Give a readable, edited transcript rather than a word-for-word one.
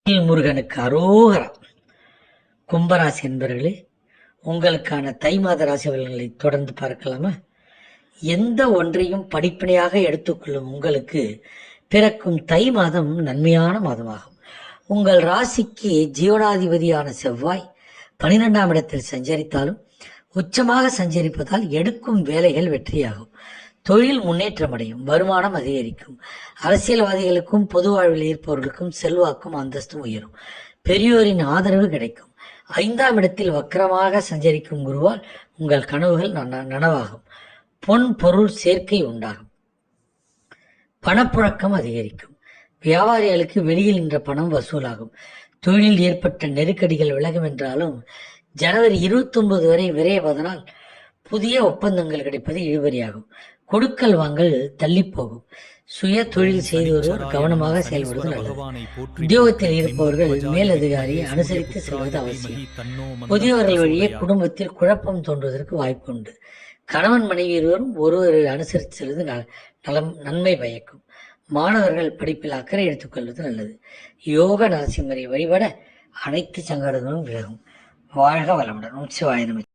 முருகனுக்கு அரோகரா. கும்பராசி என்பவர்களே, உங்களுக்கான தை மாத ராசி பலன்களை தொடர்ந்து பார்க்கலாமா? எந்த ஒன்றையும் படிப்பனையாக எடுத்துக்கொள்ளும் உங்களுக்கு பிறக்கும் தை மாதம் நன்மையான மாதமாகும். உங்கள் ராசிக்கு ஜீவனாதிபதியான செவ்வாய் 12ஆம் இடத்தில் சஞ்சரித்தாலும் உச்சமாக சஞ்சரிப்பதால் எடுக்கும் வேலைகள் வெற்றியாகும். தொழில் முன்னேற்றம் அடையும், வருமானம் அதிகரிக்கும். அரசியல்வாதிகளுக்கும் பொது வாழ்வில் இருப்பவர்களுக்கும் செல்வாக்கும் அந்தஸ்தும் உயரும். பெரியோரின் ஆதரவு கிடைக்கும். 5ஆம் இடத்தில் வக்கரமாக சஞ்சரிக்கும் குருவால் உங்கள் கனவுகள் நனவாகும். பொன் பொருள் சேர்க்கை உண்டாகும். பணப்புழக்கம் அதிகரிக்கும். வியாபாரிகளுக்கு வெளியில் நின்ற பணம் வசூலாகும். தொழிலில் ஏற்பட்ட நெருக்கடிகள் விலகும் என்றாலும் ஜனவரி 29 வரை விரைவதனால் புதிய ஒப்பந்தங்கள் கிடைப்பது இழுபறியாகும். கொடுக்கல் வாங்கல் தள்ளி போகும். சுய தொழில் செய்தவர்கள் கவனமாக செயல்படுவது நல்லது. உத்தியோகத்தில் இருப்பவர்கள் மேலதிகாரியை அனுசரித்து செல்வது அவசியம். புதியவர்கள் வழியே குடும்பத்தில் குழப்பம் தோன்றுவதற்கு வாய்ப்பு உண்டு. கணவன் மனைவி இருவரும் ஒருவரை அனுசரித்து செல்வது நன்மை பயக்கும். மாணவர்கள் படிப்பில் அக்கறை எடுத்துக்கொள்வது நல்லது. யோக நரசிம்மரை வழிபட அனைத்து சங்கடங்களும் விலகும். வாழ்க வளமுடன். சிவாய நம.